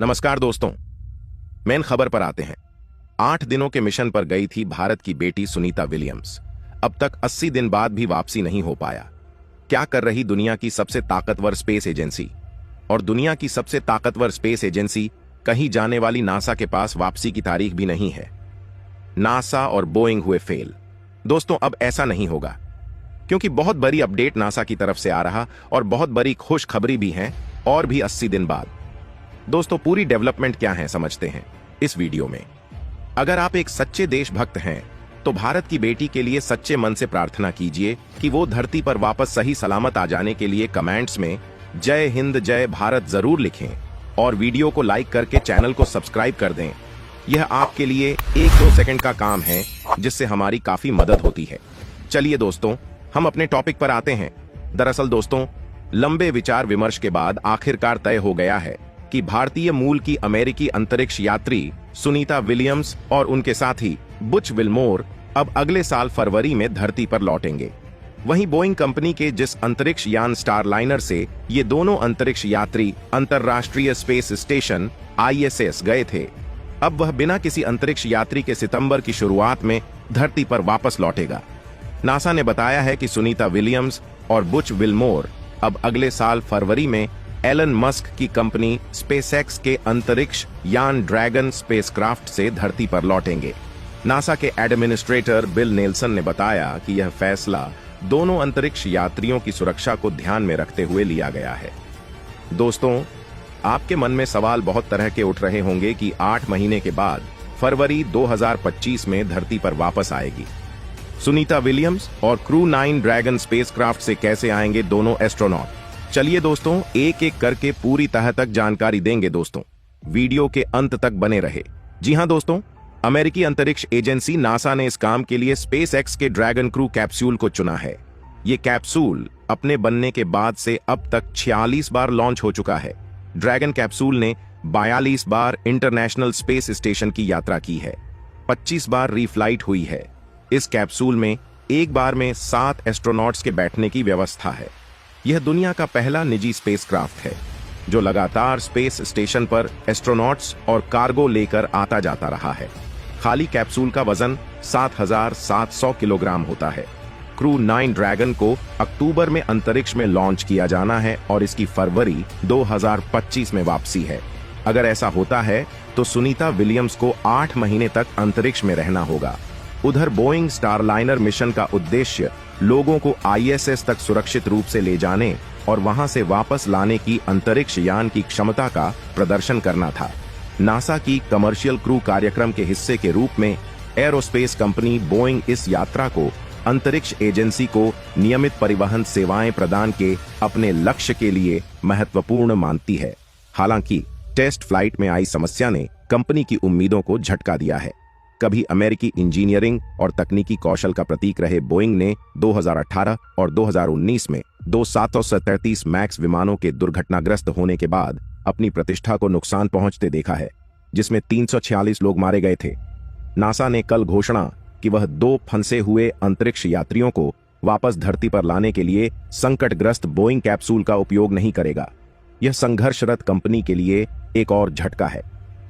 नमस्कार दोस्तों, मेन खबर पर आते हैं। 8 दिनों के मिशन पर गई थी भारत की बेटी सुनीता विलियम्स। अब तक 80 दिन बाद भी वापसी नहीं हो पाया। क्या कर रही दुनिया की सबसे ताकतवर स्पेस एजेंसी? और दुनिया की सबसे ताकतवर स्पेस एजेंसी कहीं जाने वाली नासा के पास वापसी की तारीख भी नहीं है। नासा और बोइंग हुए फेल। दोस्तों, अब ऐसा नहीं होगा, क्योंकि बहुत बड़ी अपडेट नासा की तरफ से आ रहा और बहुत बड़ी खुशखबरी भी है, और भी 80 दिन बाद। दोस्तों, पूरी डेवलपमेंट क्या है समझते हैं इस वीडियो में। अगर आप एक सच्चे देशभक्त हैं तो भारत की बेटी के लिए सच्चे मन से प्रार्थना कीजिए कि वो धरती पर वापस सही सलामत आ जाने के लिए कमेंट्स में जय हिंद जय भारत जरूर लिखें और वीडियो को लाइक करके चैनल को सब्सक्राइब कर दें। यह आपके लिए 1-2 सेकंड का काम है, जिससे हमारी काफी मदद होती है। चलिए दोस्तों, हम अपने टॉपिक पर आते हैं। दरअसल दोस्तों, लंबे विचार विमर्श के बाद आखिरकार तय हो गया है कि भारतीय मूल की अमेरिकी अंतरिक्ष यात्री सुनीता विलियम्स और उनके साथी बुच विल्मोर अब अगले साल फरवरी में धरती पर लौटेंगे। वहीं बोइंग कंपनी के जिस अंतरिक्ष यान स्टारलाइनर से ये दोनों अंतरिक्ष यात्री अंतरराष्ट्रीय स्पेस स्टेशन ISS गए थे, अब वह बिना किसी अंतरिक्ष यात्री के सितंबर की शुरुआत में धरती पर वापस लौटेगा। नासा ने बताया है कि सुनीता विलियम्स और बुच विल्मोर अब अगले साल फरवरी में एलन मस्क की कंपनी स्पेसएक्स के अंतरिक्ष यान ड्रैगन स्पेसक्राफ्ट से धरती पर लौटेंगे। नासा के एडमिनिस्ट्रेटर बिल नेल्सन ने बताया कि यह फैसला दोनों अंतरिक्ष यात्रियों की सुरक्षा को ध्यान में रखते हुए लिया गया है। दोस्तों, आपके मन में सवाल बहुत तरह के उठ रहे होंगे कि 8 महीने के बाद फरवरी 2025 में धरती पर वापस आएगी सुनीता विलियम्स और क्रू 9 ड्रैगन स्पेसक्राफ्ट से कैसे आएंगे दोनों एस्ट्रोनॉट। चलिए दोस्तों, एक एक करके पूरी तह तक जानकारी देंगे। दोस्तों, वीडियो के अंत तक बने रहे। जी हां दोस्तों, अमेरिकी अंतरिक्ष एजेंसी नासा ने इस काम के लिए स्पेसएक्स के ड्रैगन क्रू कैप्सूल को चुना है। ये कैप्सूल अपने बनने के बाद से अब तक 46 बार लॉन्च हो चुका है। ड्रैगन कैप्सूल ने 42 बार इंटरनेशनल स्पेस स्टेशन की यात्रा की है, 25 बार रीफ्लाइट हुई है। इस कैप्सूल में एक बार में 7 एस्ट्रोनॉट्स के बैठने की व्यवस्था है। यह दुनिया का पहला निजी स्पेसक्राफ्ट है जो लगातार स्पेस स्टेशन पर एस्ट्रोनॉट्स और कार्गो लेकर आता जाता रहा है। खाली कैप्सूल का वजन 7,700 किलोग्राम होता है। क्रू 9 ड्रैगन को अक्टूबर में अंतरिक्ष में लॉन्च किया जाना है और इसकी फरवरी 2025 में वापसी है। अगर ऐसा होता है तो सुनीता विलियम्स को 8 महीने तक अंतरिक्ष में रहना होगा। उधर बोइंग स्टारलाइनर मिशन का उद्देश्य लोगों को ISS तक सुरक्षित रूप से ले जाने और वहां से वापस लाने की अंतरिक्ष यान की क्षमता का प्रदर्शन करना था। नासा की कमर्शियल क्रू कार्यक्रम के हिस्से के रूप में एरोस्पेस कंपनी बोइंग इस यात्रा को अंतरिक्ष एजेंसी को नियमित परिवहन सेवाएं प्रदान के अपने लक्ष्य के लिए महत्वपूर्ण मानती है। हालांकि टेस्ट फ्लाइट में आई समस्या ने कंपनी की उम्मीदों को झटका दिया है। कभी अमेरिकी इंजीनियरिंग और तकनीकी कौशल का प्रतीक रहे बोइंग ने 2018 और 2019 में 737 मैक्स विमानों के दुर्घटनाग्रस्त होने के बाद अपनी प्रतिष्ठा को नुकसान पहुंचते देखा है, जिसमें 346 लोग मारे गए थे। नासा ने कल घोषणा कि वह 2 फंसे हुए अंतरिक्ष यात्रियों को वापस धरती पर लाने के लिए संकटग्रस्त बोइंग कैप्सूल का उपयोग नहीं करेगा। यह संघर्षरत कंपनी के लिए एक और झटका है।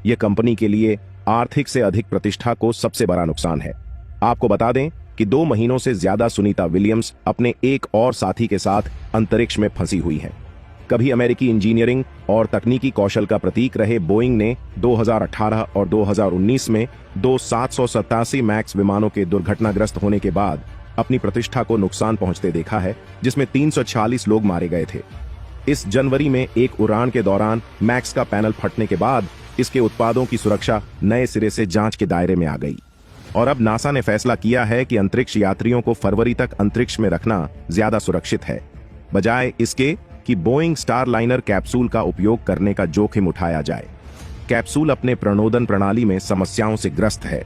यह कंपनी के लिए आर्थिक से अधिक प्रतिष्ठा को सबसे बड़ा नुकसान है। आपको बता दें कि 2 महीनों से ज्यादा सुनीता विलियम्स अपने एक और साथी के साथ अंतरिक्ष में फंसी हुई हैं। कभी अमेरिकी इंजीनियरिंग और तकनीकी कौशल का प्रतीक रहे बोइंग ने 2018 और 2019 में 787 मैक्स विमानों के दुर्घटनाग्रस्त होने के बाद अपनी प्रतिष्ठा को नुकसान पहुंचते देखा है, जिसमें 340 लोग मारे गए थे। इस जनवरी में एक उड़ान के दौरान मैक्स का पैनल फटने के बाद इसके उत्पादों की सुरक्षा नए सिरे से जांच के दायरे में आ गई और अब नासा ने फैसला किया है कि अंतरिक्ष यात्रियों को फरवरी तक अंतरिक्ष में रखना ज्यादा सुरक्षित है, बजाय इसके कि बोइंग स्टारलाइनर कैप्सूल का उपयोग करने का जोखिम उठाया जाए। कैप्सूल अपने प्रणोदन प्रणाली में समस्याओं से ग्रस्त है।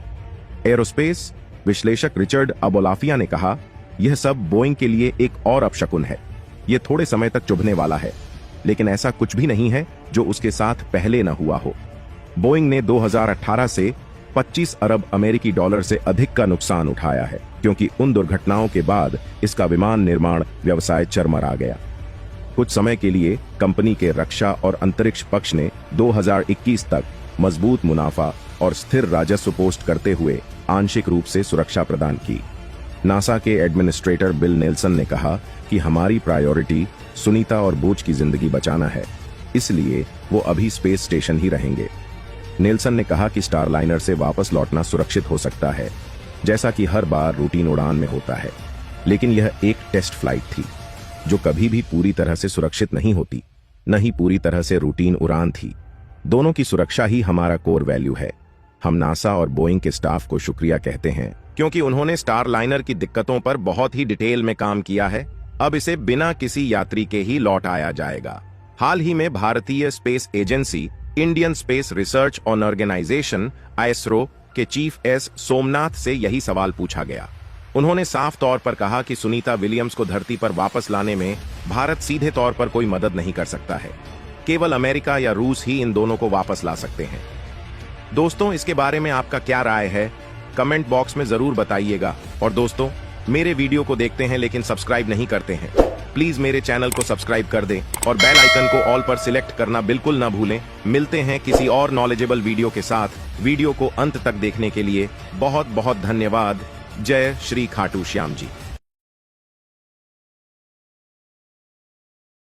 एरोस्पेस विश्लेषक रिचर्ड अबोलाफिया ने कहा, यह सब बोइंग के लिए एक और अपशकुन है। यह थोड़े समय तक चुभने वाला है, लेकिन ऐसा कुछ भी नहीं है जो उसके साथ पहले न हुआ हो। बोइंग ने 2018 से 25 अरब अमेरिकी डॉलर से अधिक का नुकसान उठाया है, क्योंकि उन दुर्घटनाओं के बाद इसका विमान निर्माण व्यवसाय चरमरा गया। कुछ समय के लिए कंपनी के रक्षा और अंतरिक्ष पक्ष ने 2021 तक मजबूत मुनाफा और स्थिर राजस्व पोस्ट करते हुए आंशिक रूप से सुरक्षा प्रदान की। नासा के एडमिनिस्ट्रेटर बिल नेल्सन ने कहा कि हमारी प्रायोरिटी सुनीता और बोज की जिंदगी बचाना है, इसलिए वो अभी स्पेस स्टेशन ही रहेंगे। नेल्सन ने कहा कि स्टारलाइनर से वापस लौटना सुरक्षित हो सकता है, जैसा कि हर बार रूटीन उड़ान में होता है, लेकिन यह एक टेस्ट फ्लाइट थी जो कभी भी पूरी तरह से सुरक्षित नहीं होती, न ही पूरी तरह से रूटीन उड़ान थी। दोनों की सुरक्षा ही हमारा कोर वैल्यू है। हम नासा और बोइंग के स्टाफ को शुक्रिया कहते हैं क्योंकि उन्होंने स्टारलाइनर की दिक्कतों पर बहुत ही डिटेल में काम किया है। अब इसे बिना किसी यात्री के ही लौट आया जाएगा। हाल ही में भारतीय space agency Indian Space Research Organisation ISRO के चीफ एस सोमनाथ से यही सवाल पूछा गया। उन्होंने साफ तौर पर कहा कि सुनीता विलियम्स को धरती पर वापस लाने में भारत सीधे तौर पर कोई मदद नहीं कर सकता है। केवल अमेरिका या रूस ही इन दोनों को वापस ला सकते हैं। दोस्तों, इसके बारे में आपका क्या राय है, कमेंट बॉक्स में जरूर बताइएगा। और दोस्तों, मेरे वीडियो को देखते हैं लेकिन सब्सक्राइब नहीं करते हैं, प्लीज मेरे चैनल को सब्सक्राइब कर दें और बेल आइकन को ऑल पर सिलेक्ट करना बिल्कुल ना भूलें। मिलते हैं किसी और नॉलेजेबल वीडियो के साथ। वीडियो को अंत तक देखने के लिए बहुत बहुत धन्यवाद। जय श्री खाटू श्याम जी।